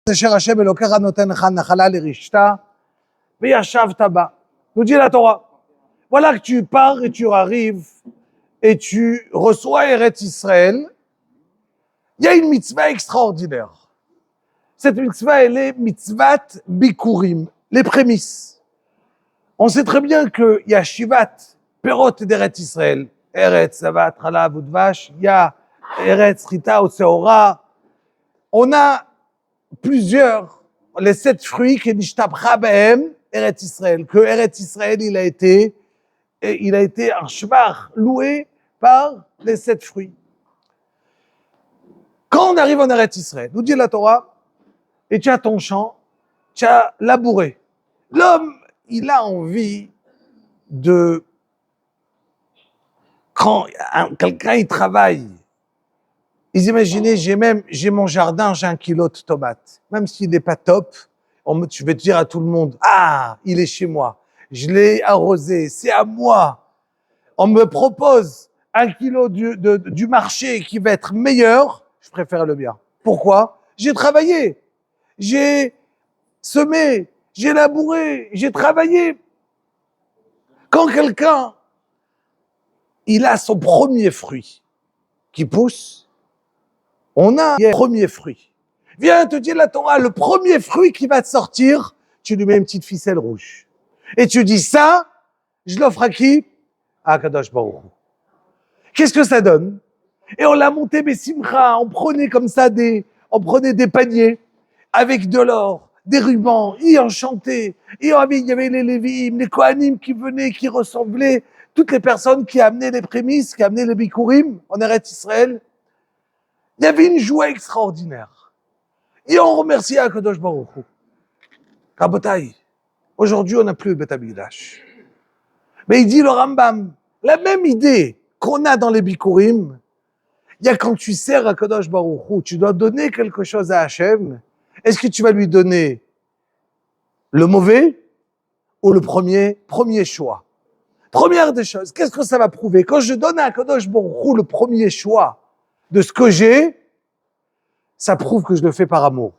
אשר השם אלוקיך נותן לך נחלה לרשתה, וישבת בה. Nous dit la Torah. Voilà que tu pars et tu arrives et tu reçois Eretz Israël. Il y a une mitzvah extraordinaire. Cette mitzvah, elle est mitzvat bikurim, les prémices. On sait très bien qu'il y a Shivat, Perot d'Eretz Israël, Eretz, Savat, Halav, Udvash, il y a Eretz, Rita, Oseora. On a plusieurs, les 7 fruits qui nishtabcha bahem, Eretz Israël, que Eretz Israël, il a été un shvar loué par les 7 fruits. Quand on arrive en Eretz Israël, nous dit la Torah, et tu as ton champ, tu as labouré. L'homme, il a envie de... Quand quelqu'un, il travaille, vous imaginez, j'ai mon jardin, j'ai 1 kilo de tomates. Même s'il n'est pas top, je vais dire à tout le monde, ah, il est chez moi. Je l'ai arrosé, c'est à moi. On me propose 1 kilo du marché qui va être meilleur, je préfère le mien. Pourquoi? J'ai travaillé, j'ai semé, j'ai labouré, j'ai travaillé. Quand quelqu'un, il a son premier fruit qui pousse, on a le premier fruit. Viens te dire la Torah, le premier fruit qui va te sortir, tu lui mets une petite ficelle rouge. Et tu dis ça, je l'offre à qui? À Kadosh Baruch Hu. Qu'est-ce que ça donne? Et on l'a monté, mais simcha, on prenait comme ça on prenait des paniers avec de l'or, des rubans, et enchantés. Et il y avait les Lévi'im, les Kohanim qui venaient, qui ressemblaient, toutes les personnes qui amenaient les prémices, qui amenaient les Bikurim en Eretz Israël. Il y avait une joie extraordinaire. Et on remerciait Akadosh Baruch Hu. Rabotai, aujourd'hui on n'a plus le Beth Amikdash. Mais il dit le Rambam, la même idée qu'on a dans les Bikurim, il y a quand tu sers Akadosh Baruch Hu, tu dois donner quelque chose à Hachem. Est-ce que tu vas lui donner le mauvais ou le premier choix? Première des choses, qu'est-ce que ça va prouver? Quand je donne à Akadosh Baruch Hu le premier choix de ce que j'ai, ça prouve que je le fais par amour.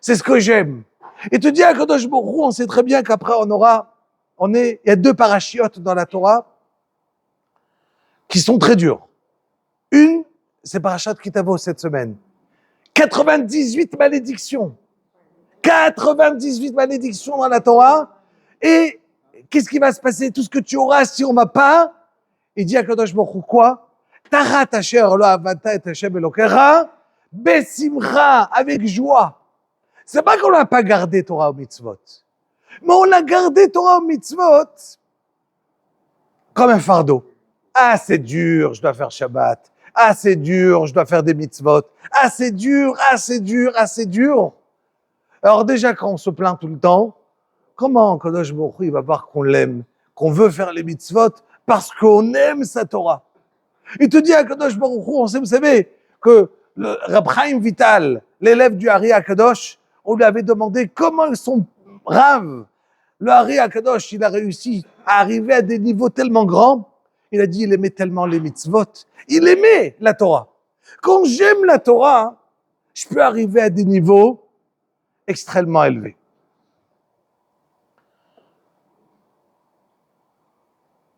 C'est ce que j'aime. Et te dis à Akadosh Baruch Hu, on sait très bien qu'après il y a 2 parachiotes dans la Torah qui sont très durs. Une, c'est Parashat Kitavo cette semaine. 98 malédictions. 98 malédictions dans la Torah. Et qu'est-ce qui va se passer? Tout ce que tu auras si on ne va pas. Il dit à Kadosh Baruch Hu quoi? Tarat asher lo avanta et Hashem elokecha besimcha, avec joie. C'est pas qu'on n'a pas gardé Torah ou mitzvot. Mais on a gardé Torah ou mitzvot comme un fardeau. Ah, c'est dur, je dois faire Shabbat. Ah, c'est dur, je dois faire des mitzvot. Ah, c'est dur, ah, c'est dur, ah, c'est dur. Alors déjà, quand on se plaint tout le temps, comment Kadosh Baruch Hu, il va voir qu'on l'aime, qu'on veut faire les mitzvot parce qu'on aime sa Torah. Il te dit à Kadosh Baruch Hu, vous savez que le Rab Chaim Vital, l'élève du Hari HaKadosh, on lui avait demandé comment son Rav, le Hari HaKadosh, il a réussi à arriver à des niveaux tellement grands. Il a dit, il aimait tellement les mitzvot. Il aimait la Torah. Quand j'aime la Torah, je peux arriver à des niveaux extrêmement élevés.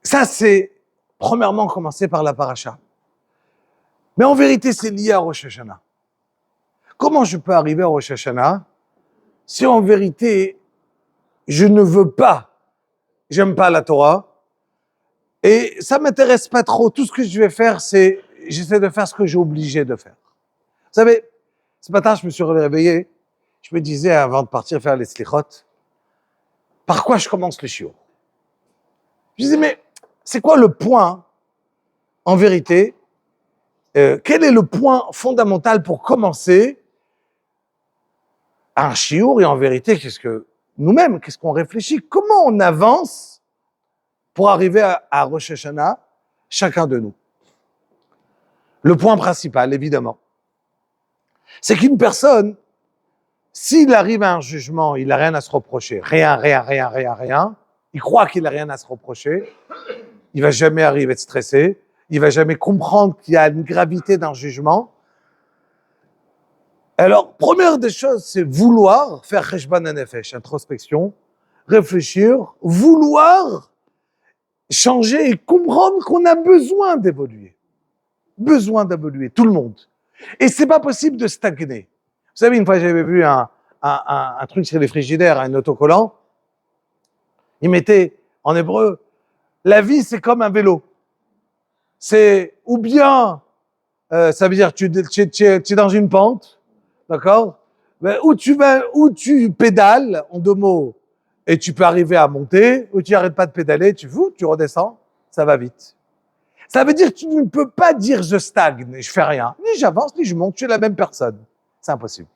Ça, c'est premièrement commencer par la paracha. Mais en vérité, c'est lié à Rosh Hashanah. Comment je peux arriver à Rosh Hashanah si en vérité, j'aime pas la Torah, et ça m'intéresse pas trop. Tout ce que je vais faire, j'essaie de faire ce que j'ai obligé de faire. Vous savez, ce matin, je me suis réveillé, je me disais, avant de partir faire les slichot, par quoi je commence le shiur? Je disais, mais c'est quoi le point, en vérité, quel est le point fondamental pour commencer un shiur? Et en vérité, qu'est-ce qu'on réfléchit? Comment on avance pour arriver à Rosh Hashanah, chacun de nous? Le point principal, évidemment, c'est qu'une personne, s'il arrive à un jugement, il n'a rien à se reprocher, rien, il croit qu'il n'a rien à se reprocher, il va jamais arriver à être stressé, il va jamais comprendre qu'il y a une gravité d'un jugement. Alors, première des choses, c'est vouloir faire cheshbon hanefesh, introspection, réfléchir, vouloir changer et comprendre qu'on a besoin d'évoluer. Besoin d'évoluer, tout le monde. Et c'est pas possible de stagner. Vous savez, une fois, j'avais vu un truc sur les frigidaires, un autocollant. Il mettait, en hébreu, la vie, c'est comme un vélo. C'est, ou bien, ça veut dire, tu es dans une pente, d'accord? Mais où tu pédales, en 2 mots, et tu peux arriver à monter, ou tu n'arrêtes pas de pédaler, tu redescends, ça va vite. Ça veut dire que tu ne peux pas dire je stagne et je fais rien. Ni j'avance, ni je monte, tu es la même personne. C'est impossible.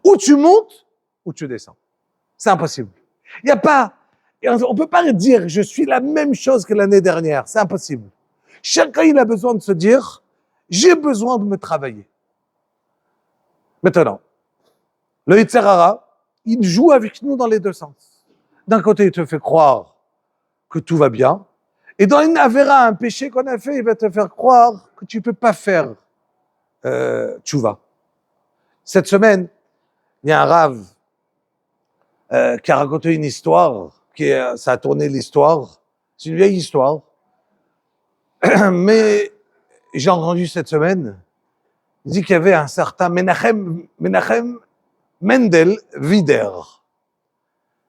Ou tu montes, ou tu descends. C'est impossible. Il n'y a pas, on peut pas dire je suis la même chose que l'année dernière. C'est impossible. Chacun, il a besoin de se dire, j'ai besoin de me travailler. Maintenant, le Yetzer Hara, il joue avec nous dans les 2 sens. D'un côté, il te fait croire que tout va bien. Et dans une avéra, un péché qu'on a fait, il va te faire croire que tu peux pas faire tchouva. Cette semaine, il y a un rave qui a raconté une histoire, ça a tourné l'histoire. C'est une vieille histoire. Mais j'ai entendu cette semaine, il dit qu'il y avait un certain Menachem Mendel Wider.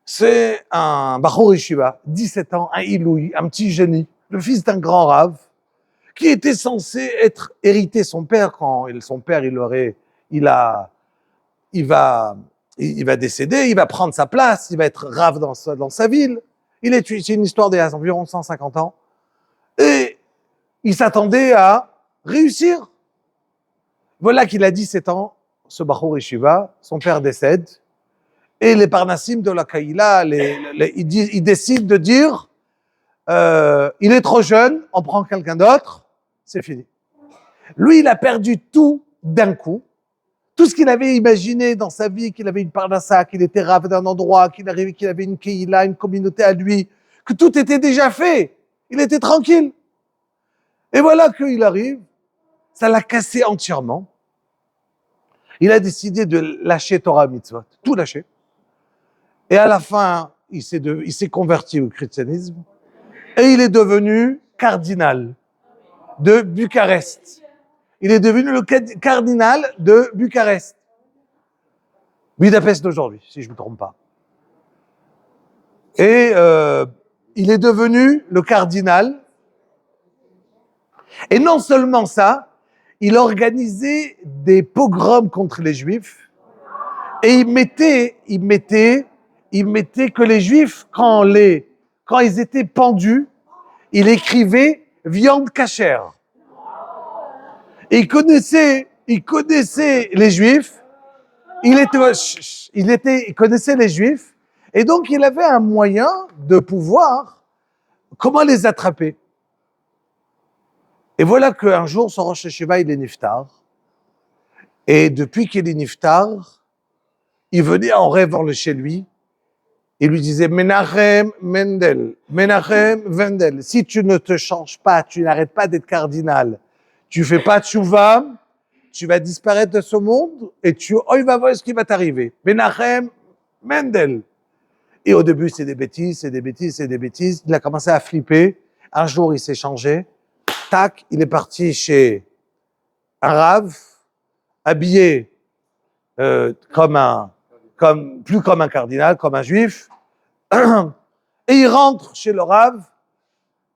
C'est un Bachor Yeshiva, 17 ans, un Iloui, un petit génie, le fils d'un grand rave, qui était censé hériter son père quand son père, il va décéder, il va prendre sa place, il va être rave dans sa ville. C'est une histoire d'il y a environ 150 ans. Et il s'attendait à réussir. Voilà qu'il a 17 ans, ce Bachor Yeshiva, son père décède. Et les Parnassim de la Kaïla, ils décident de dire, il est trop jeune, on prend quelqu'un d'autre, c'est fini. Lui, il a perdu tout d'un coup. Tout ce qu'il avait imaginé dans sa vie, qu'il avait une parnassa, qu'il était rave d'un endroit, qu'il avait une Kaïla, une communauté à lui, que tout était déjà fait. Il était tranquille. Et voilà qu'il arrive, ça l'a cassé entièrement. Il a décidé de lâcher Torah Mitzvot, tout lâcher. Et à la fin, il s'est converti au christianisme et il est devenu cardinal de Bucarest. Il est devenu le cardinal de Bucarest. Budapest d'aujourd'hui, si je ne me trompe pas. Et il est devenu le cardinal. Et non seulement ça, il organisait des pogroms contre les Juifs et il mettait que les Juifs, quand ils étaient pendus, il écrivait viande cachère. Et il connaissait les Juifs, il connaissait les Juifs, et donc il avait un moyen de pouvoir, comment les attraper. Et voilà qu'un jour, son Rosh Hashiva, il est niftar, et depuis qu'il est niftar, il venait en rêve chez lui, il lui disait, Menachem Mendel, si tu ne te changes pas, tu n'arrêtes pas d'être cardinal, tu fais pas tchouva, tu vas disparaître de ce monde et il va voir ce qui va t'arriver. Menachem Mendel. Et au début, c'est des bêtises. Il a commencé à flipper. Un jour, il s'est changé. Tac, il est parti chez un rave, habillé plus comme un cardinal, comme un juif. Et il rentre chez le rave.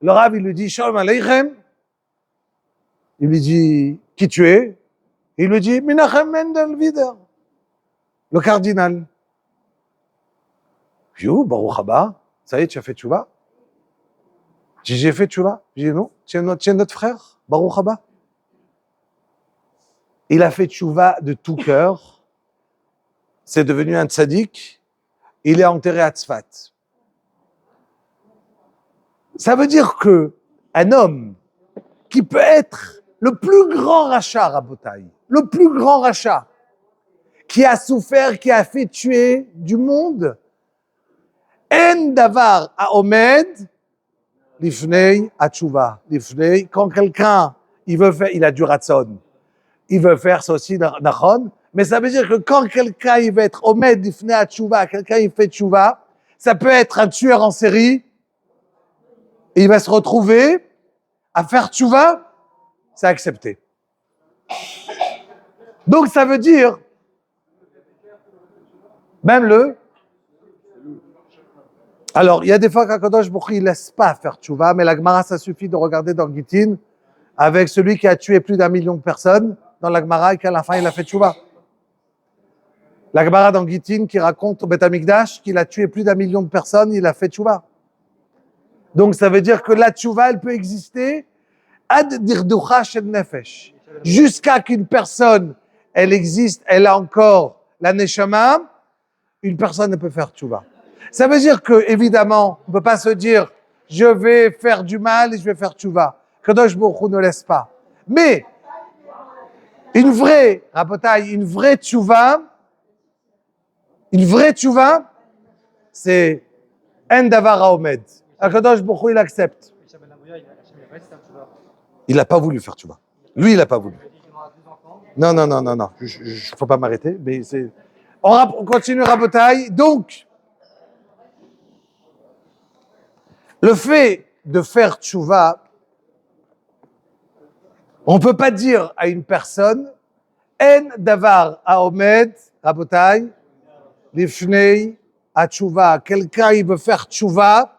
Le rave, il lui dit, Shalom Aleichem. Il lui dit, qui tu es? Il lui dit, Menachem Mendel Wider, le cardinal. Je dis, oh, Baruch haba, ça y est, tu as fait tchouva? J'ai fait tchouva. Je dis, non, tu es notre frère, Baruch haba. Il a fait tchouva de tout cœur. C'est devenu un tzaddik. Il est enterré à Tzfat. Ça veut dire que un homme qui peut être le plus grand rachat, Rabotai, le plus grand rachat, qui a souffert, qui a fait tuer du monde, En davar haomed lifnei atchouva. Lifnei, quand quelqu'un, il a du ratson, il veut faire ça aussi, nachon, Mais ça veut dire que quand quelqu'un il va être omed ifne à tchouva, quelqu'un il fait tchouva, ça peut être un tueur en série, et il va se retrouver à faire tchouva, c'est accepté. Donc ça veut dire, même le... Alors, il y a des fois qu'Akadosh Baruch Hu, il laisse pas faire tchouva, mais la Gemara, ça suffit de regarder dans Gittin, avec celui qui a tué plus d'1 million de personnes, dans la Gemara, et qu'à la fin, il a fait tchouva. La Gemara dans Gittin qui raconte au Beth Amikdash qu'il a tué plus d'1 million de personnes, il a fait tchouva. Donc ça veut dire que la tchouva, elle peut exister ad dirducha shel nefesh. Jusqu'à qu'une personne, elle existe, elle a encore la neshama, une personne ne peut faire tchouva. Ça veut dire que, évidemment, on ne peut pas se dire, je vais faire du mal et je vais faire tchouva. Kadosh Baruch Hu ne laisse pas. Mais, une vraie, rabotai, une vraie tchouva, c'est en davar haomed. Kadosh Baruch Hu, il accepte. Il n'a pas voulu faire tchouva. Lui, il n'a pas voulu. Non. Faut pas m'arrêter, mais c'est... On continue, rabotai. Donc, le fait de faire tchouva, on ne peut pas dire à une personne, en davar haomed, rabotai, lifnei tchouva. Quelqu'un, il veut faire tchouva,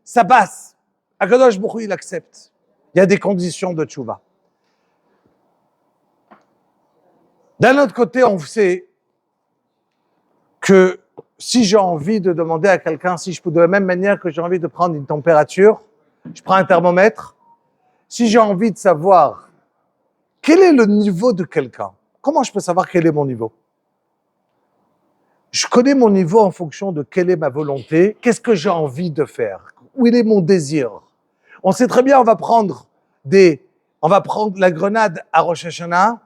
ça passe. Akadosh Baruch Hu, il accepte. Il y a des conditions de tchouva. D'un autre côté, on sait que si j'ai envie de demander à quelqu'un, si je peux, de la même manière que j'ai envie de prendre une température, je prends un thermomètre. Si j'ai envie de savoir quel est le niveau de quelqu'un, comment je peux savoir quel est mon niveau? Je connais mon niveau en fonction de quelle est ma volonté, qu'est-ce que j'ai envie de faire, où il est mon désir. On sait très bien, on va prendre la grenade à Rosh Hashanah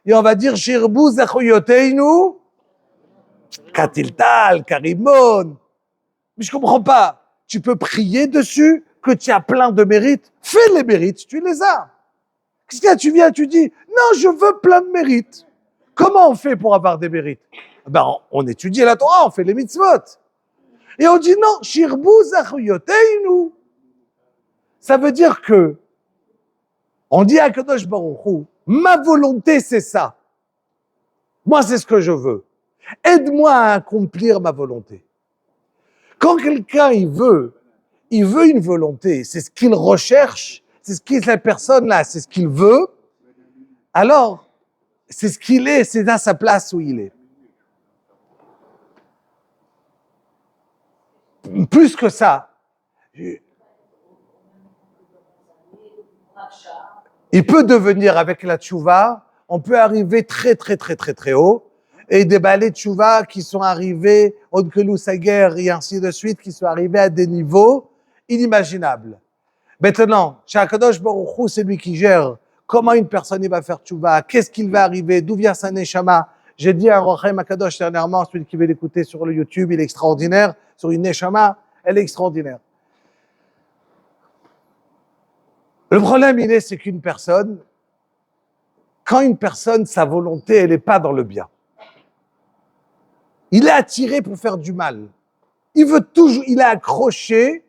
et on va dire Shirbu zachoyoteinu Katiltal, Karimon. Mais je comprends pas. Tu peux prier dessus, que tu as plein de mérites. Fais les mérites, tu les as. Qu'est-ce qu'il y a? Tu viens, tu dis, non, je veux plein de mérites. Comment on fait pour avoir des mérites? Ben, on étudie la Torah, on fait les mitzvot. Et on dit non, Shirbu zachoyoteinu. Ça veut dire que, on dit à Kadosh Baruch Hu, ma volonté c'est ça. Moi c'est ce que je veux. Aide-moi à accomplir ma volonté. Quand quelqu'un, il veut une volonté, c'est ce qu'il recherche, c'est ce que la personne là, c'est ce qu'il veut, alors, c'est ce qu'il est, c'est à sa place où il est. Plus que ça, il peut devenir avec la tchouva, on peut arriver très haut, et des balais de tchouva qui sont arrivés, Odkelou Sager et ainsi de suite, qui sont arrivés à des niveaux inimaginables. Maintenant, Shakadosh Baruch Hu, c'est lui qui gère comment une personne va faire tchouva, qu'est-ce qu'il va arriver, d'où vient sa neshama. J'ai dit à Rochem Akadosh dernièrement, celui qui veut l'écouter sur le YouTube, il est extraordinaire, sur une neshama, elle est extraordinaire. Le problème, c'est qu'une personne, quand une personne, sa volonté, elle n'est pas dans le bien. Il est attiré pour faire du mal. Il est accroché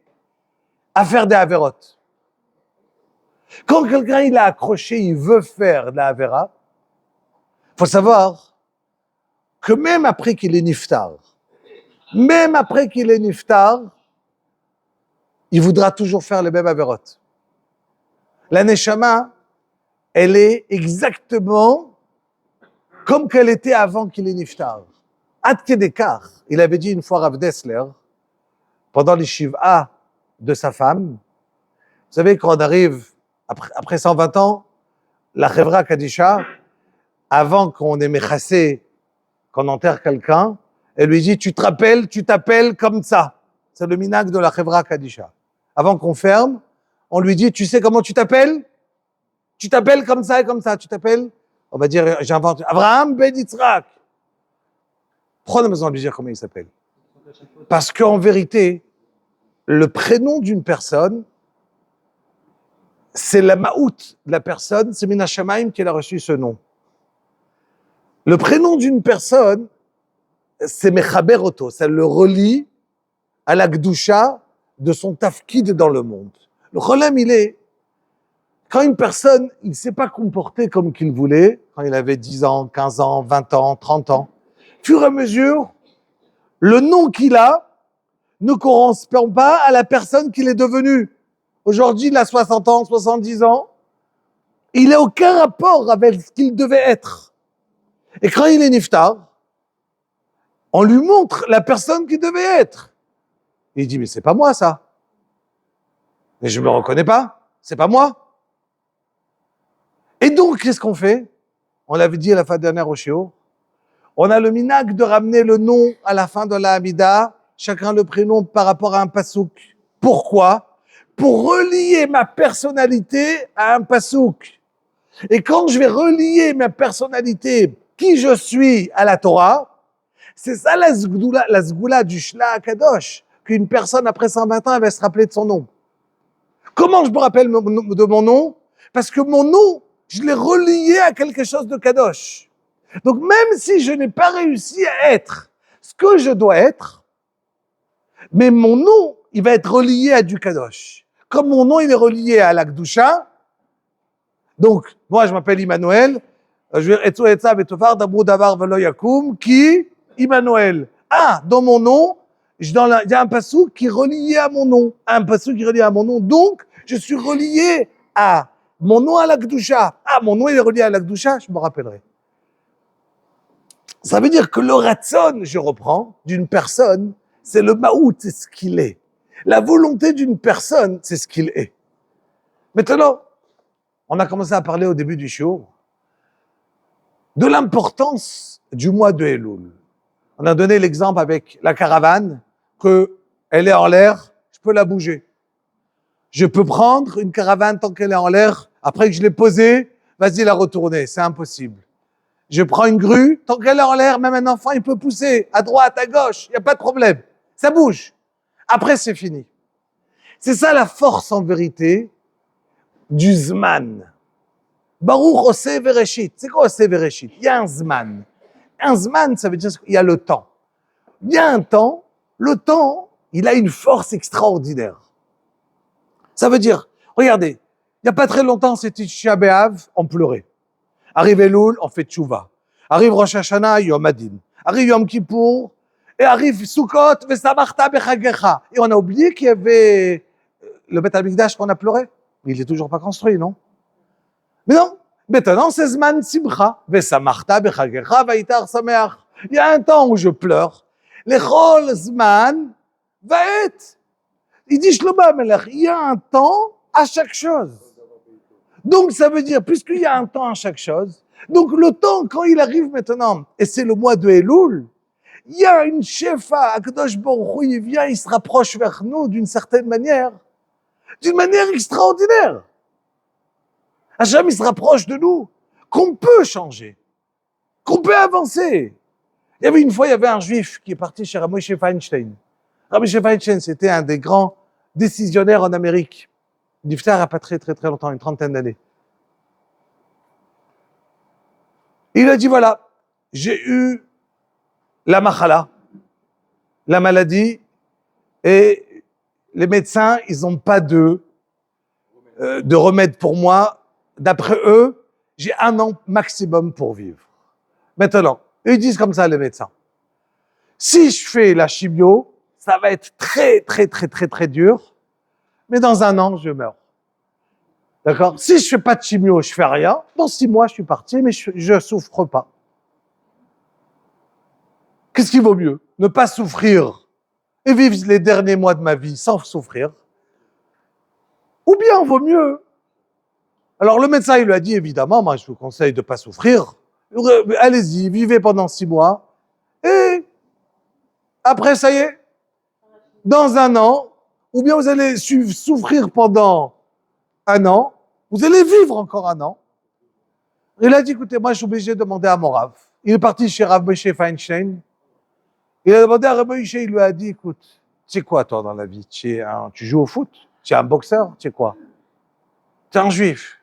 à faire des avérotes. Quand quelqu'un, il est accroché, il veut faire de la avéra, il faut savoir que même après qu'il est niftar, il voudra toujours faire les mêmes avérotes. La neshama, elle est exactement comme qu'elle était avant qu'il est niftar. Ad Kedekar, il avait dit une fois Rav Dessler, pendant les Shiv'a de sa femme, vous savez, quand on arrive, après 120 ans, la Chevra Kadisha, avant qu'on ait méchassé, qu'on enterre quelqu'un, elle lui dit, tu t'appelles comme ça. C'est le minag de la Chevra Kadisha. Avant qu'on ferme, on lui dit, tu sais comment tu t'appelles? Tu t'appelles comme ça et comme ça, tu t'appelles? On va dire, j'invente, Abraham Ben Yitzhak. Pourquoi on a besoin de lui dire comment il s'appelle? Parce qu'en vérité, le prénom d'une personne, c'est la ma'out de la personne, c'est Mina Shamaim qui a reçu ce nom. Le prénom d'une personne, c'est Mechaber Oto, ça le relie à la Gdusha de son tafkid dans le monde. Le problème, il est, quand une personne, il ne s'est pas comporté comme qu'il voulait, quand il avait 10 ans, 15 ans, 20 ans, 30 ans, fur et à mesure, le nom qu'il a ne correspond pas à la personne qu'il est devenu. Aujourd'hui, il a 60 ans, 70 ans. Il n'a aucun rapport avec ce qu'il devait être. Et quand il est niftar, on lui montre la personne qu'il devait être. Et il dit, mais c'est pas moi ça. Mais je me reconnais pas. C'est pas moi. Et donc, qu'est-ce qu'on fait? On l'avait dit à la fin dernière au Shiur. On a le minag de ramener le nom à la fin de la Hamida, chacun le prénom par rapport à un pasouk. Pourquoi? Pour relier ma personnalité à un pasouk. Et quand je vais relier ma personnalité, qui je suis, à la Torah, c'est ça la zgoula du Shla Akadosh, qu'une personne après 120 ans, elle va se rappeler de son nom. Comment je me rappelle de mon nom? Parce que mon nom, je l'ai relié à quelque chose de Kadosh. Donc même si je n'ai pas réussi à être ce que je dois être, mais mon nom, il va être relié à du Kadosh. Comme mon nom, il est relié à l'Akdusha, donc moi je m'appelle Immanuel, je vais dire Etzo Etzav Etofar Dabru Davar Velo Yakum, qui Immanuel. Ah, dans mon nom, il y a un passouk qui est relié à mon nom. Un passouk qui est relié à mon nom. Donc, je suis relié à mon nom à l'Akdusha. Ah, mon nom il est relié à l'Akdusha, je me rappellerai. Ça veut dire que le ratson, je reprends, d'une personne, c'est le maout, c'est ce qu'il est. La volonté d'une personne, c'est ce qu'il est. Maintenant, on a commencé à parler au début du shiur de l'importance du mois de Elul. On a donné l'exemple avec la caravane, qu'elle est en l'air, je peux la bouger. Je peux prendre une caravane tant qu'elle est en l'air, après que je l'ai posée, vas-y la retourner, c'est impossible. Je prends une grue, tant qu'elle est en l'air, même un enfant, il peut pousser à droite, à gauche, il n'y a pas de problème. Ça bouge. Après, c'est fini. C'est ça la force en vérité du Zman. Baruch Oseh Vereshit. C'est quoi Oseh Vereshit? Il y a un Zman. Un Zman, ça veut dire qu'il y a le temps. Il y a un temps, le temps, il a une force extraordinaire. Ça veut dire, regardez, il n'y a pas très longtemps, c'était Tisha B'Av, on pleurait. Arrive Elul, on fait Tchouva. Arrive Rosh Hashanah, Yom Adin. Arrive Yom Kippour, et arrive Sukkot, Vesamachta Bechagecha. Et on a oublié qu'il y avait le Beth Amikdash qu'on a pleuré. Mais il n'est toujours pas construit, non? Mais non. Maintenant, c'est Zman Simcha. Vesamachta Bechagecha, Vaitar Sameach. Il y a un temps où je pleure. L'Echol Zman Vaet. Il dit Shlomo Amelech, il y a un temps à chaque chose. Donc, ça veut dire, puisqu'il y a un temps à chaque chose, donc le temps, quand il arrive maintenant, et c'est le mois de Elul, il y a une shefa, Akadosh Baruch Hu, il vient, il se rapproche vers nous d'une certaine manière extraordinaire. Hachem, il se rapproche de nous, qu'on peut changer, qu'on peut avancer. Il y avait une fois, il y avait un juif qui est parti chez Rabbi Moshe Feinstein. Rabbi Moshe Feinstein, c'était un des grands décisionnaires en Amérique. Niftar a pas très longtemps, une trentaine d'années. Il a dit, voilà, j'ai eu la machala, la maladie, et les médecins, ils n'ont pas de remède pour moi. D'après eux, j'ai 1 an maximum pour vivre. Maintenant, ils disent comme ça, les médecins. Si je fais la chimio, ça va être très dur, mais dans 1 an, je meurs. D'accord? Si je fais pas de chimio, je fais rien. Dans 6 mois, je suis parti, mais je souffre pas. Qu'est-ce qui vaut mieux? Ne pas souffrir et vivre les derniers mois de ma vie sans souffrir. Ou bien, vaut mieux. Alors, le médecin, il lui a dit, évidemment, moi, je vous conseille de pas souffrir. Allez-y, vivez pendant 6 mois. Et après, ça y est, dans 1 an, ou bien vous allez souffrir pendant 1 an, vous allez vivre encore 1 an. Il a dit, écoutez, moi, je suis obligé de demander à mon Rav. Il est parti chez Rav Moshe Feinstein. Il a demandé à Rav Moshe, il lui a dit, écoute, tu sais quoi, toi, dans la vie? Tu joues au foot? Tu es un boxeur? Tu sais quoi? Tu es un juif.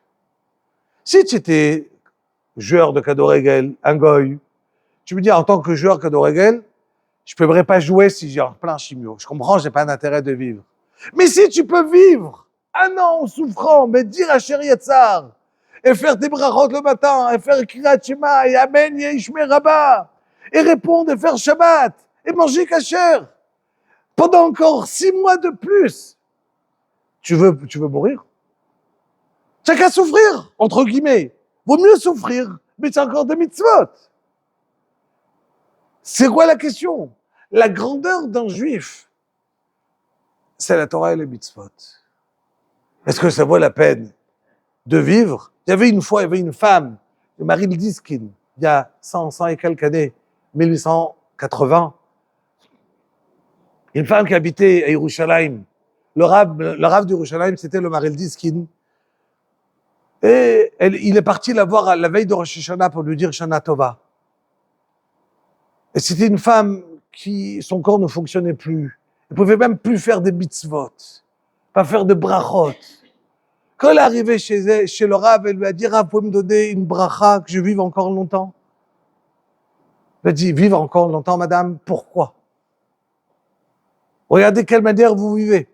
Si tu étais joueur de Kadoregel, un goy, Tu me dis, en tant que joueur Kadoregel, je ne pourrais pas jouer si j'ai en plein chimio. Je comprends, je n'ai pas d'intérêt de vivre. Mais si tu peux vivre un an en souffrant, mais dire à Chéri Yatzar, et faire des brachot le matin, et faire Kriyat Shema, et Amen, Yishmer Rabba, et répondre, et faire Shabbat, et manger kasher, pendant encore 6 mois de plus, tu veux mourir? T'as qu'à souffrir, entre guillemets. Vaut mieux souffrir, mais c'est encore des mitzvot. C'est quoi la question? La grandeur d'un juif, c'est la Torah et les mitzvot. Est-ce que ça vaut la peine de vivre? Il y avait une femme, Marie Diskin, il y a 100 et quelques années, 1880. Une femme qui habitait à Yerushalayim. Le rave d'Yerushalayim, c'était le Marie Diskin. Et il est parti la voir à la veille de Rosh Hashanah pour lui dire Shana Tova. Et c'était une femme qui, son corps ne fonctionnait plus. Elle pouvait même plus faire des mitzvot, pas faire de brachot. Quand elle est arrivée chez le Rav, elle lui a dit, Rav, vous pouvez me donner une bracha que je vive encore longtemps? Elle a dit, vivre encore longtemps, madame, pourquoi? Regardez quelle manière vous vivez.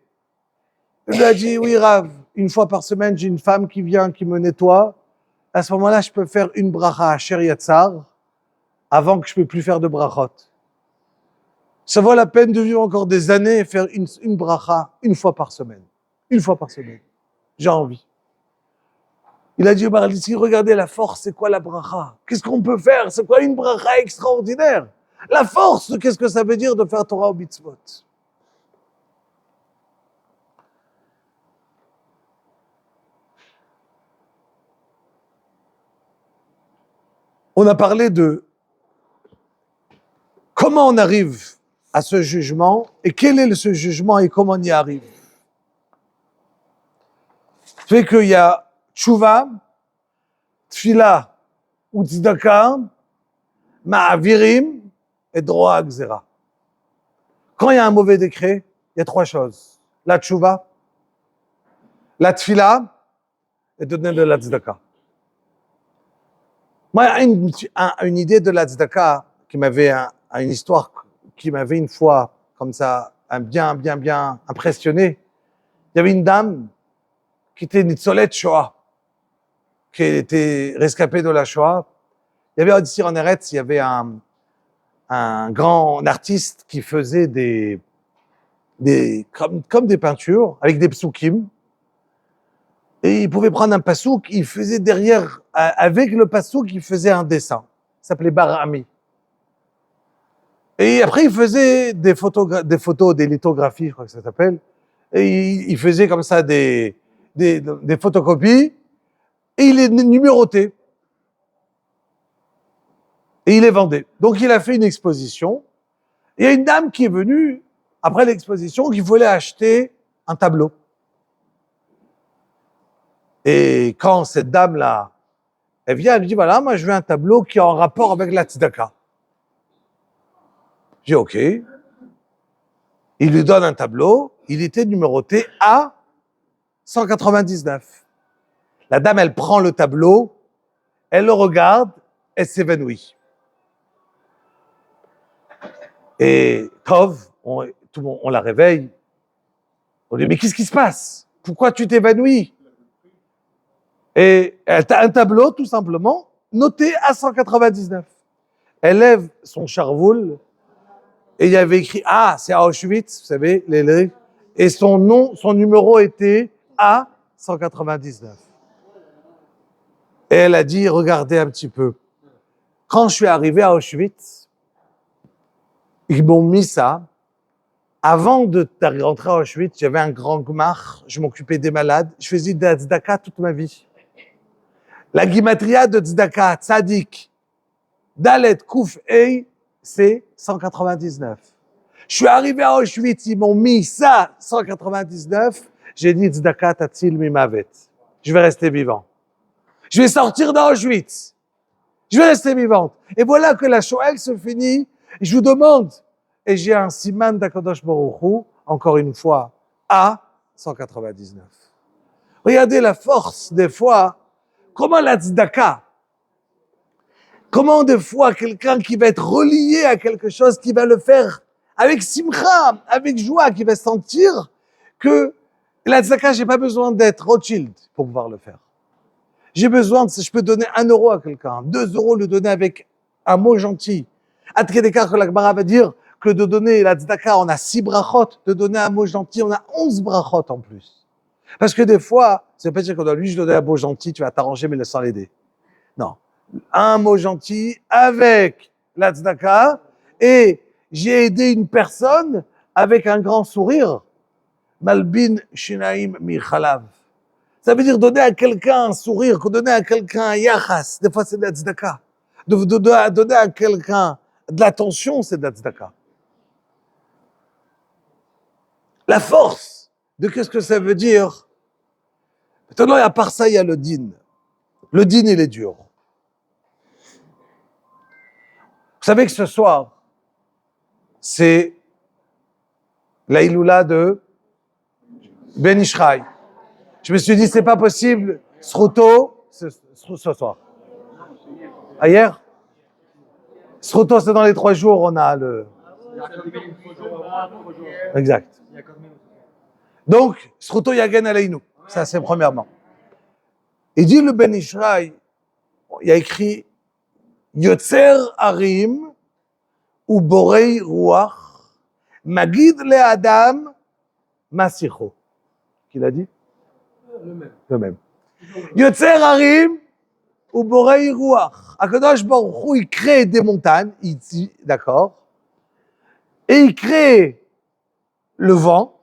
Elle lui a dit, oui, Rav, une fois par semaine, j'ai une femme qui vient, qui me nettoie. À ce moment-là, je peux faire une bracha à Chéri Yatzar avant que je ne peux plus faire de brachot. Ça vaut la peine de vivre encore des années et faire une bracha une fois par semaine. Une fois par semaine. J'ai envie. Il a dit au Maralissi, regardez la force, c'est quoi la bracha? Qu'est-ce qu'on peut faire? C'est quoi une bracha extraordinaire? La force, qu'est-ce que ça veut dire de faire Torah au mitzvot? On a parlé de comment on arrive à ce jugement et quel est ce jugement et comment on y arrive. Fait qu'il y a tchouva, tfila ou tzedaka, ma'avirim et droit à gzera. Quand il y a un mauvais décret, il y a 3 choses. La tchouva, la tfila et donner de la tzedaka. Moi, une idée de la tzedaka qui m'avait, une histoire qui m'avait une fois, comme ça, bien impressionné. Il y avait une dame qui était Nitzolet Shoah, qui était rescapée de la Shoah. Il y avait ici en Eretz, il y avait un grand artiste qui faisait comme des peintures avec des psukim. Et il pouvait prendre un passouk, il faisait derrière, avec le passouk, il faisait un dessin. Ça s'appelait Barami. Et après, il faisait des photos, des lithographies, je crois que ça s'appelle. Et il faisait comme ça des photocopies. Et il les numérotait. Et il les vendait. Donc, il a fait une exposition. Et il y a une dame qui est venue, après l'exposition, qui voulait acheter un tableau. Et quand cette dame-là, elle vient, elle lui dit, voilà, moi je veux un tableau qui est en rapport avec la tzedaka. Je dis, ok. Il lui donne un tableau, il était numéroté A 199. La dame, elle prend le tableau, elle le regarde, elle s'évanouit. Et Tov, tout le monde, on la réveille, on lui dit, mais qu'est-ce qui se passe? Pourquoi tu t'évanouis? Et elle a un tableau, tout simplement, noté à 199. Elle lève son charvoul, et il y avait écrit, ah, c'est à Auschwitz, vous savez, et son nom, son numéro était A199. Et elle a dit, regardez un petit peu. Quand je suis arrivé à Auschwitz, ils m'ont mis ça. Avant de rentrer à Auschwitz, j'avais un grand gmach, je m'occupais des malades, je faisais de la tzedaka toute ma vie. La gimatria de tzedaka, tzadik, dalet, kouf, ei, c'est 199. Je suis arrivé à Auschwitz, ils m'ont mis ça, 199. J'ai dit, tzedaka tatzil mimavet. Je vais rester vivant. Je vais sortir d'Auschwitz. Je vais rester vivante. Et voilà que la Shoah se finit. Et je vous demande, et j'ai un siman d'Akadosh Baruch Hu, encore une fois, à 199. Regardez la force des fois, comment la tzedaka, Comment des fois quelqu'un qui va être relié à quelque chose, qui va le faire avec simcha, avec joie, qui va sentir que la tzedaka, j'ai pas besoin d'être Rothschild pour pouvoir le faire. J'ai besoin je peux donner 1 euro à quelqu'un, 2 euros, le donner avec un mot gentil. Ad kedekar que la Gemara va dire que de donner la tzedaka, on a 6 brachot, de donner un mot gentil, on a 11 brachot en plus. Parce que des fois, ça veut pas dire qu'on doit lui donner un mot gentil, tu vas t'arranger mais sans l'aider. Non. Un mot gentil avec la tzedaka et j'ai aidé une personne avec un grand sourire. Malbin shinaim mi chalav. Ça veut dire donner à quelqu'un un sourire, donner à quelqu'un un yachas. Des fois, c'est de la tzedaka. Donner à quelqu'un de l'attention, c'est de la tzedaka. La force de qu'est-ce que ça veut dire. Maintenant, à part ça, il y a le din. Le din, il est dur. Vous savez que ce soir, c'est la Iloula de Ben Ishraï. Je me suis dit, c'est pas possible, Sruto, ce soir. Hier Sruto, c'est dans les 3 jours, on a le... Exact. Donc, Sruto Yagen Aleinu. Ça, c'est premièrement. Il dit le Ben Ishraï, il y a écrit Yotzer Arim ou Borei Ruach Magid le Adam Masicho. Qui l'a dit? Le même. Yotzer Harim ou Borei Ruach. Akadosh Baruch Hu, il crée des montagnes, il dit, d'accord, et il crée le vent,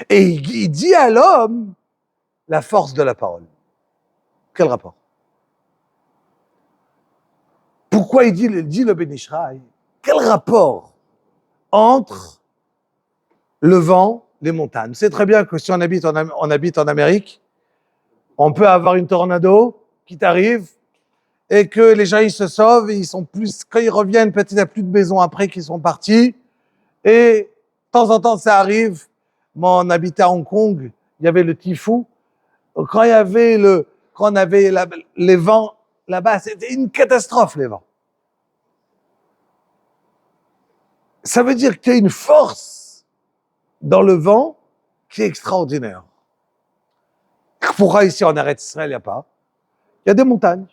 et il dit à l'homme la force de la parole. Quel rapport? Pourquoi il dit le Ben Ishraï? Quel rapport entre le vent, les montagnes? C'est très bien que si on habite en Amérique, on peut avoir une tornado qui t'arrive et que les gens ils se sauvent, et ils sont plus, quand ils reviennent, peut-être il n'y a plus de maisons après qu'ils sont partis. Et de temps en temps ça arrive. Moi, on habitait à Hong Kong, il y avait le typhon. Quand on avait les vents là-bas, c'était une catastrophe les vents. Ça veut dire qu'il y a une force dans le vent qui est extraordinaire. Pourquoi ici en Eretz Israël il n'y a pas? Il y a des montagnes.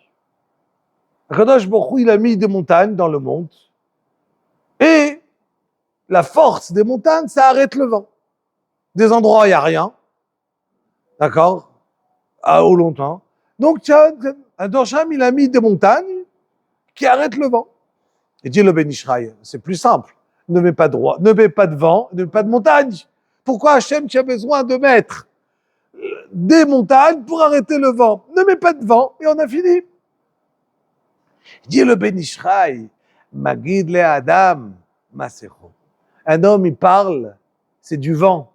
Akadosh Baruch Hu, il a mis des montagnes dans le monde. Et la force des montagnes, ça arrête le vent. Des endroits où il n'y a rien. D'accord? Au longtemps. Donc, Adosham, il a mis des montagnes qui arrêtent le vent. Et dit le Ben Ishraï, c'est plus simple. Ne mets pas de roi, ne mets pas de vent, ne mets pas de montagne. Pourquoi Hachem, tu as besoin de mettre des montagnes pour arrêter le vent? Ne mets pas de vent et on a fini. Dit le Ben Ishraï, Magid le Adam Masecho. Un homme, il parle, c'est du vent.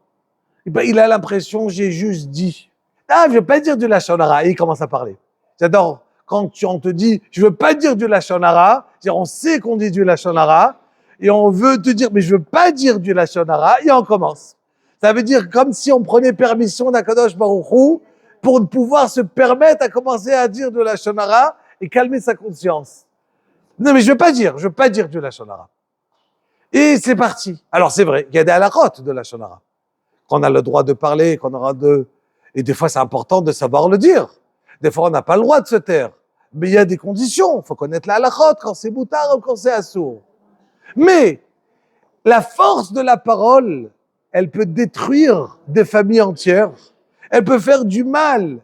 Il a l'impression, j'ai juste dit. Ah, je ne veux pas dire du Lachon Hara. Et il commence à parler. J'adore quand on te dit, je ne veux pas dire du Lachon Hara. On sait qu'on dit du Lachon Hara. Et on veut te dire, mais je ne veux pas dire du Lachon Hara. Et on commence. Ça veut dire comme si on prenait permission d'Akadosh Baruch Hu pour pouvoir se permettre à commencer à dire de Lachon Hara et calmer sa conscience. Non, mais je veux pas dire du Lachon Hara. Et c'est parti. Alors c'est vrai, il y a des halakhot de Lachon Hara. Qu'on a le droit de parler, qu'on aura de... Et des fois, c'est important de savoir le dire. Des fois, on n'a pas le droit de se taire. Mais il y a des conditions. Il faut connaître la halachot, quand c'est boutard ou quand c'est assourd. Mais la force de la parole, elle peut détruire des familles entières. Elle peut faire du mal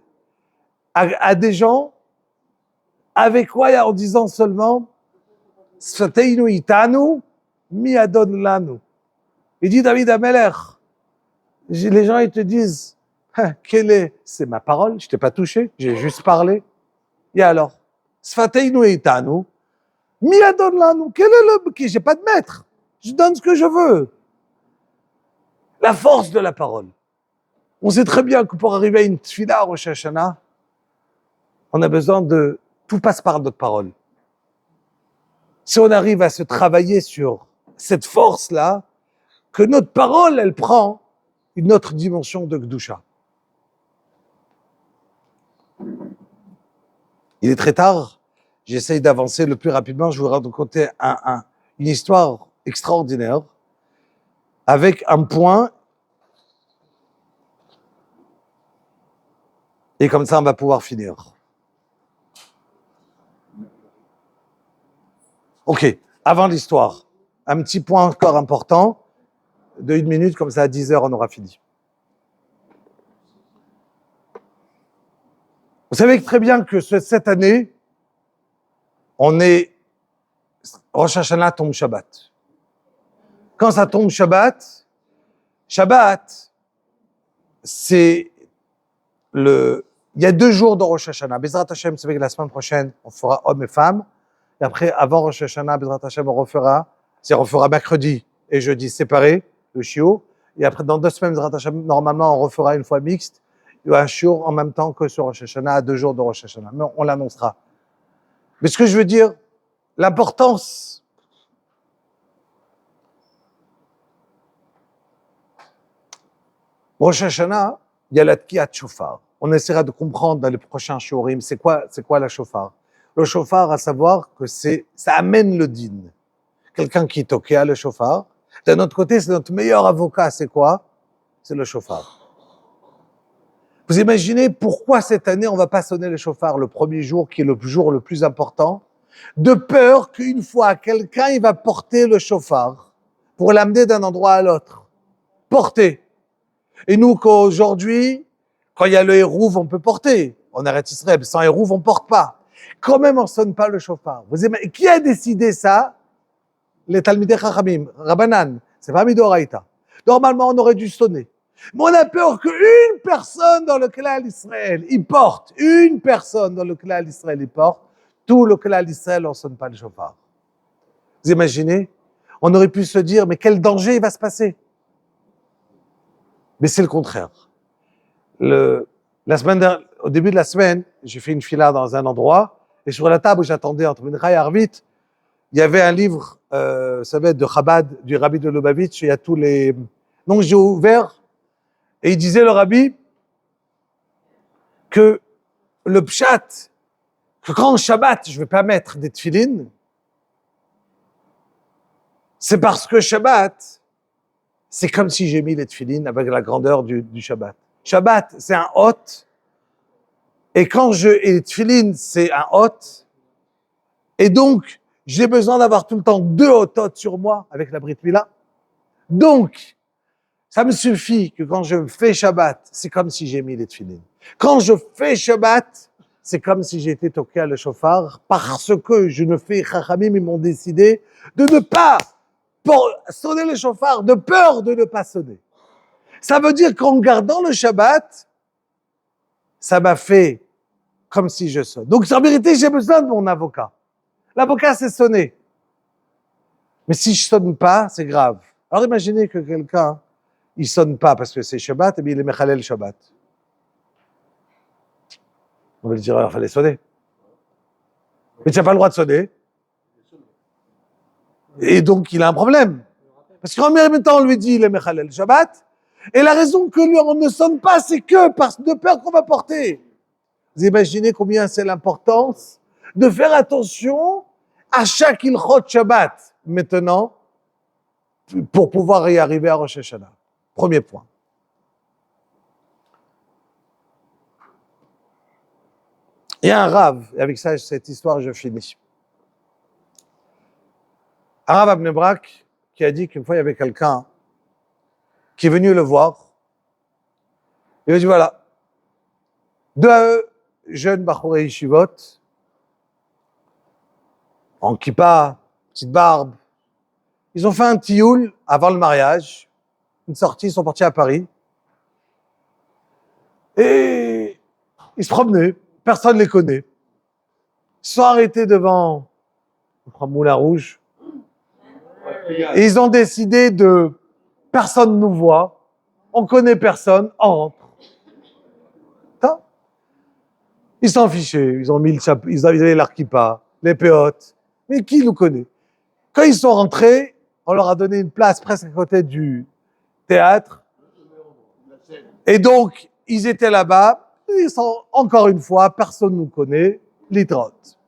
à des gens. Avec quoi? En disant seulement « Sfateinu itanu, mi adon lanu ». Il dit David Amelech, les gens ils te disent c'est ma parole, je t'ai pas touché, j'ai juste parlé. Et alors, Sfateinu itanu, mi adon lanu, quel est le qui? J'ai pas de maître, je donne ce que je veux. La force de la parole. On sait très bien que pour arriver à une tfila Rosh Hashanah, on a besoin de tout passe par notre parole. Si on arrive à se travailler sur cette force-là, que notre parole, elle prend une autre dimension de Gdusha. Il est très tard, j'essaye d'avancer le plus rapidement. Je vous raconter une histoire extraordinaire avec un point. Et comme ça, on va pouvoir finir. Ok, avant l'histoire, un petit point encore important, de 1 minute, comme ça à 10 heures, on aura fini. Vous savez très bien que cette année, on est Rosh Hashanah tombe Shabbat. Quand ça tombe Shabbat, c'est il y a 2 jours de Rosh Hashanah. Bezrat Hashem, c'est vrai que la semaine prochaine, on fera hommes et femmes. Et après, avant Rosh Hashanah, Bezrat Hashem, on fera mercredi et jeudi séparés, le shiur. Et après, dans 2 semaines, Bezrat Hashem, normalement, on refera une fois mixte, un shiur en même temps que sur Rosh Hashanah, à 2 jours de Rosh Hashanah. Mais on l'annoncera. Mais ce que je veux dire, l'importance Rosh Hashanah, il y a la Tkiyat Shofar. On essaiera de comprendre dans les prochains shiurim, c'est quoi la shofar. Le shofar, à savoir que ça amène le din. Quelqu'un qui toque à le shofar. D'un autre côté, c'est notre meilleur avocat, c'est quoi? C'est le shofar. Vous imaginez pourquoi cette année, on va pas sonner le shofar le premier jour, qui est le jour le plus important, de peur qu'une fois, quelqu'un, il va porter le shofar pour l'amener d'un endroit à l'autre. Porter. Et nous, qu'aujourd'hui, quand il y a le hérouv, on peut porter. On arrête Israël, sans hérouv, on porte pas. Quand même, on sonne pas le shofar. Qui a décidé ça? Les Talmidei Chachamim, Rabbanan. C'est pas Midoraïta. Normalement, on aurait dû sonner. Mais on a peur qu'une personne dans le Klal Israël, il porte. Une personne dans le Klal Israël, il porte. Tout le Klal Israël, on sonne pas le shofar. Vous imaginez? On aurait pu se dire, mais quel danger il va se passer? Mais c'est le contraire. Au début de la semaine, j'ai fait une fila dans un endroit, et sur la table où j'attendais entre Mincha et Arvit, il y avait un livre, ça va être de Chabad, du Rabbi de Lubavitch, il y a tous les... Donc j'ai ouvert, et il disait, le Rabbi, que le pshat, que quand Shabbat, je ne vais pas mettre des tefilines, c'est parce que Shabbat, c'est comme si j'ai mis les tefilines avec la grandeur du Shabbat. Shabbat, c'est un hôte. Et les tefilines, c'est un hôte. Et donc, j'ai besoin d'avoir tout le temps 2 hôtes sur moi avec la Brit Mila. Donc, ça me suffit que quand je fais Shabbat, c'est comme si j'ai mis les tefilines. Quand je fais Shabbat, c'est comme si j'étais toqué à le shofar parce que je ne fais Chachamim, ils m'ont décidé de ne pas sonner le shofar, de peur de ne pas sonner. Ça veut dire qu'en gardant le Shabbat, ça m'a fait comme si je sonne. Donc, en vérité, j'ai besoin de mon avocat. L'avocat, c'est sonner. Mais si je sonne pas, c'est grave. Alors, imaginez que quelqu'un, il sonne pas parce que c'est Shabbat, et bien il est Mechalel Shabbat. On va lui dire, il fallait sonner. Mais tu n'as pas le droit de sonner. Et donc, il a un problème. Parce qu'en même temps, on lui dit, il est Mechalel Shabbat. Et la raison que lui, on ne sonne pas, c'est que de peur qu'on va porter. Vous imaginez combien c'est l'importance de faire attention à chaque Ilchot Shabbat, maintenant, pour pouvoir y arriver à Rosh Hashanah. Premier point. Il y a un Rav, et avec ça, cette histoire, je finis. Un Rav à Bnei Brak qui a dit qu'une fois, il y avait quelqu'un qui est venu le voir. Il a dit, voilà, 2 jeunes Bachorei Yeshivot, en kippa, petite barbe, ils ont fait un tioul avant le mariage, une sortie, ils sont partis à Paris, et ils se promenaient, personne ne les connaît. Ils se sont arrêtés devant Moulin Rouge, et ils ont décidé personne nous voit, on connaît personne, on rentre. Ils s'en fichaient, ils ont mis le chapeau, ils avaient l'arkipa, les péotes. Mais qui nous connaît? Quand ils sont rentrés, on leur a donné une place presque à côté du théâtre. Et donc, ils étaient là-bas. Ils sont, encore une fois, personne ne nous connaît, l'itrote.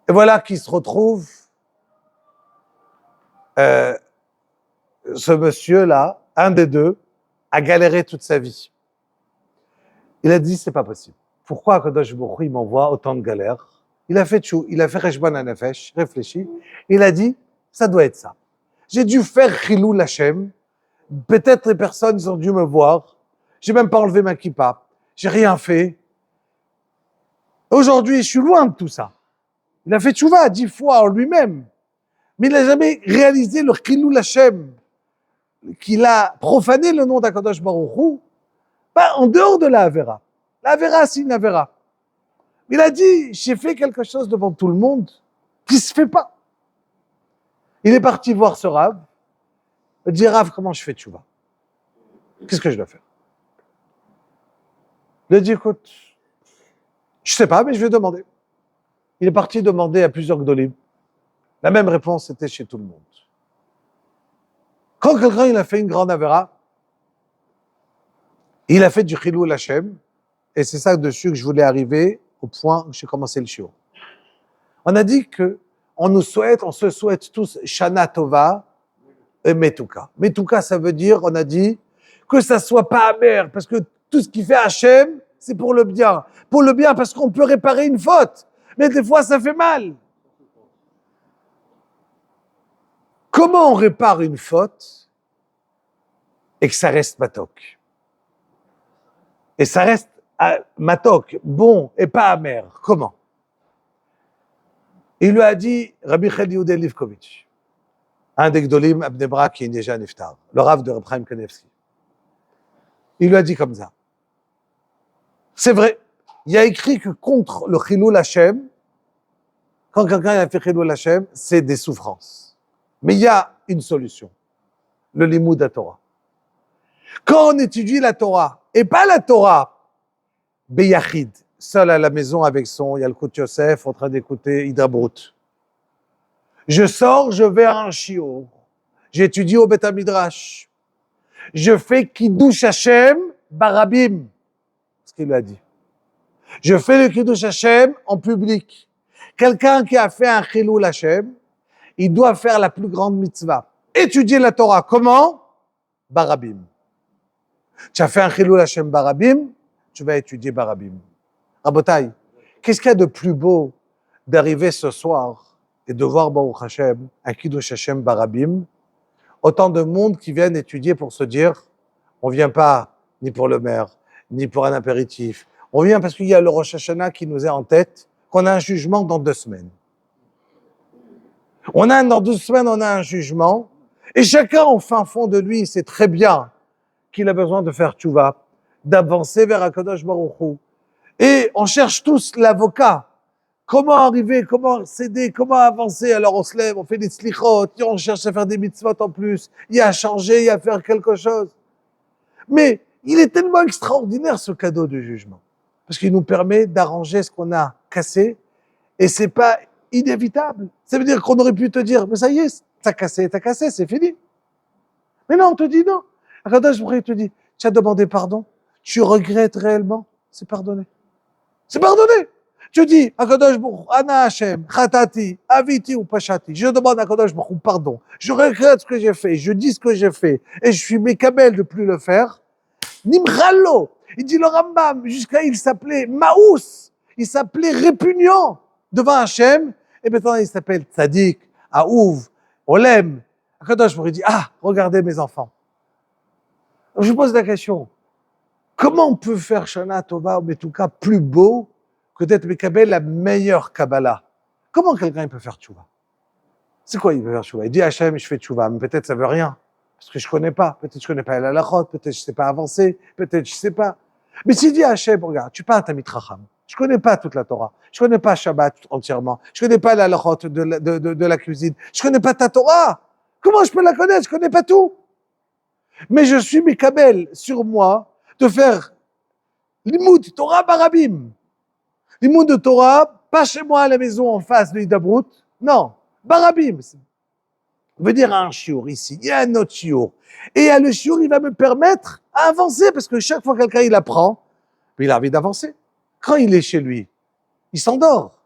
Et voilà qu'il se retrouve, ce monsieur-là, un des deux, a galéré toute sa vie. Il a dit, c'est pas possible. Pourquoi Akadosh Baruch Hu, il m'envoie autant de galères? Il a fait Reshbon HaNefesh, réfléchi. Il a dit, ça doit être ça. J'ai dû faire Chilul Hashem. Peut-être les personnes, ils ont dû me voir. J'ai même pas enlevé ma kippa. J'ai rien fait. Aujourd'hui, je suis loin de tout ça. Il a fait tchouva 10 fois en lui-même. Mais il n'a jamais réalisé le Chilul Hashem, qu'il a profané le nom d'Akadosh Baruch Hu, pas en dehors de la Avera. La Avera, c'est une Avera. Il a dit, j'ai fait quelque chose devant tout le monde qui ne se fait pas. Il est parti voir ce Rav. Il dit, Rav, comment je fais tchouva? Qu'est-ce que je dois faire? Il a dit, écoute, je ne sais pas, mais je vais demander. Il est parti demander à plusieurs Gdolim. La même réponse était chez tout le monde. Quand quelqu'un il a fait une grande Avera, il a fait du Chilul Hashem, et c'est ça dessus que je voulais arriver au point où j'ai commencé le shiur. On a dit que on se souhaite tous Shana Tova et Metuka. Metuka, ça veut dire, on a dit, que ça soit pas amer, parce que tout ce qui fait Hashem, c'est pour le bien. Pour le bien, parce qu'on peut réparer une faute. Mais des fois, ça fait mal. Comment on répare une faute et que ça reste matok? Et ça reste matok, bon et pas amer. Comment? Il lui a dit, Rabbi Chel Yehuda Livkovitch, un des Gdolim à Bnei Brak qui est déjà niftar, le Rav de Reb Chaim Kanevski. Il lui a dit comme ça. C'est vrai, il y a écrit que contre le Chilul Hashem, quand quelqu'un a fait Chilul Hashem, c'est des souffrances. Mais il y a une solution, le Limud à Torah. Quand on étudie la Torah, et pas la Torah, Beyachid, seul à la maison avec son Yalkut Yosef, en train d'écouter Hidabrut. Je sors, je vais à un shiur. J'étudie au Beth Midrash. Je fais Kiddush Hashem barabim. Ce qu'il a dit. Je fais le Kiddush Hashem en public. Quelqu'un qui a fait un Chilul Hashem, il doit faire la plus grande mitzvah. Étudier la Torah. Comment? Barabim. Tu as fait un Chilul Hashem barabim, tu vas étudier barabim. Rabotai, qu'est-ce qu'il y a de plus beau d'arriver ce soir et de voir Baruch Hashem, un Kiddush Hashem barabim, autant de monde qui viennent étudier pour se dire, on vient pas ni pour le maire, ni pour un apéritif. On vient parce qu'il y a le Rosh Hashanah qui nous est en tête, qu'on a un jugement dans 2 semaines. Dans 2 semaines, on a un jugement, et chacun, au fin fond de lui, sait très bien qu'il a besoin de faire tchouva, d'avancer vers Akadosh Baruch Hu. Et on cherche tous l'avocat. Comment arriver, comment céder, comment avancer? Alors on se lève, on fait des slichot, on cherche à faire des mitzvot en plus. Il y a à changer, il y a à faire quelque chose. Mais il est tellement extraordinaire ce cadeau du jugement. Parce qu'il nous permet d'arranger ce qu'on a cassé. Et c'est pas inévitable. Ça veut dire qu'on aurait pu te dire, mais ça y est, t'as cassé, c'est fini. Mais non, on te dit non. Akadosh Baruch Hu te dit, tu as demandé pardon, tu regrettes réellement, c'est pardonné. C'est pardonné. Tu dis, Akadosh Baruch Hu, Ana Hashem, Chatati, Aviti ou Pashati. Je demande à Akadosh Baruch Hu pardon. Je regrette ce que j'ai fait, je dis ce que j'ai fait, et je suis mécabel de plus le faire. Nimralo. Il dit le Rambam, jusqu'à il s'appelait Maous, il s'appelait répugnant devant Hashem, et maintenant il s'appelle Tzadik, Aouv, Olem. Akadosh Baruch Hu dit, regardez mes enfants. Alors, je pose la question, comment on peut faire Shana Tova ou Metuka plus beau que d'être Mekabel la meilleure Kabbalah? Comment quelqu'un peut faire tchouva? C'est quoi il peut faire tchouva? Il dit Hachem, je fais tchouva, mais peut-être ça veut rien, parce que je connais pas. Peut-être je connais pas la halachot, peut-être je sais pas avancer, peut-être je sais pas. Mais s'il dit Hachem, regarde, tu parles à Tamid Chacham, je connais pas toute la Torah, je connais pas Shabbat entièrement, je connais pas la halachot de la cuisine, je connais pas ta Torah. Comment je peux la connaître? Je connais pas tout. Mais je suis Mekabel sur moi de faire Limud Torah Barabim. Limud de Torah, pas chez moi à la maison en face de Hidabrut, non, Barabim. On veut dire un shiur ici, il y a un autre shiur. Et le shiur, il va me permettre d'avancer, parce que chaque fois que quelqu'un il apprend, il a envie d'avancer. Quand il est chez lui, il s'endort.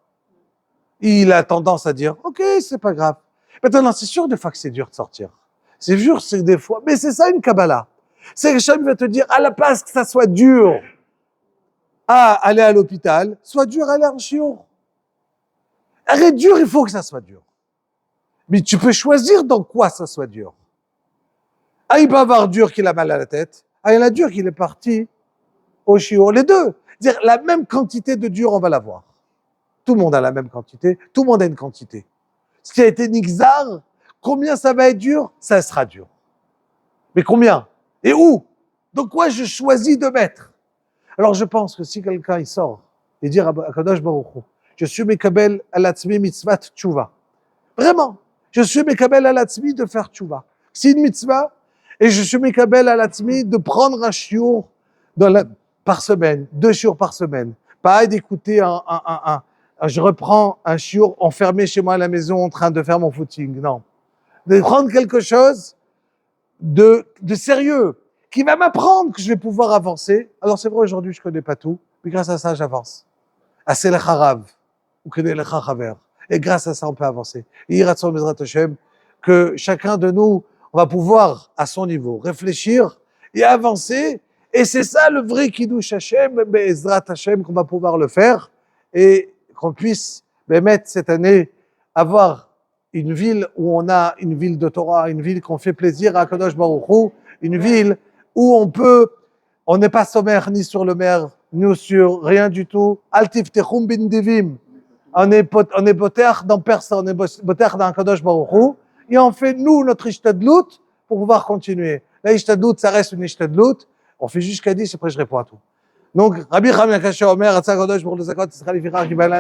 il a tendance à dire, OK, c'est pas grave. Maintenant, c'est sûr des fois que c'est dur de sortir. C'est sûr, c'est des fois, mais c'est ça une Kabbalah. C'est que Hachem va te dire, à la place que ça soit dur à aller à l'hôpital, soit dur à aller en chiour. Arrête dur, il faut que ça soit dur. Mais tu peux choisir dans quoi ça soit dur. Ah, il peut avoir dur qu'il a mal à la tête. Ah, il y en a dur qu'il est parti au chiour. Les deux. Dire la même quantité de dur, on va l'avoir. Tout le monde a la même quantité. Tout le monde a une quantité. Ce qui a été nixar, combien ça va être dur? Ça sera dur. Mais combien? Et où? Donc quoi je choisis de mettre? Alors je pense que si quelqu'un il sort et dire à Kadosh Baruch Hu, je suis mekabel alatzmi mitzvat tchouva. Vraiment, je suis mekabel alatzmi de faire tchouva. C'est une mitzvah et je suis mekabel alatzmi de prendre un shiur par semaine, 2 shiurs par semaine. Pas d'écouter je reprends un shiur enfermé chez moi à la maison en train de faire mon footing. Non. De prendre quelque chose de sérieux, qui va m'apprendre que je vais pouvoir avancer. Alors c'est vrai, aujourd'hui, je connais pas tout, mais grâce à ça, j'avance. Assez le harav, ou connaît le chachaver. Et grâce à ça, on peut avancer. Et Yiratzon Bezrat Hashem, que chacun de nous, on va pouvoir, à son niveau, réfléchir et avancer. Et c'est ça le vrai Kiddush Hashem, Bezrat Hashem, qu'on va pouvoir le faire. Et qu'on puisse, mettre cette année, avoir une ville où on a une ville de Torah, une ville qu'on fait plaisir à Kadosh Baruch Hu, une ville où on n'est pas sommaire ni sur le mer, ni sur rien du tout. Altif techum bin divim. On est poter dans personne, on est poter dans Kadosh Baruch Hu, et on fait nous notre ishtadlut pour pouvoir continuer. La ishtadlut, ça reste une ishtadlut. On fait jusqu'à 10, après je réponds à tout. Donc, Rabbi Chaim Yakash Omer, Atzah Kadosh Baruch Hu Zakot Israël Ifirach Kibalan.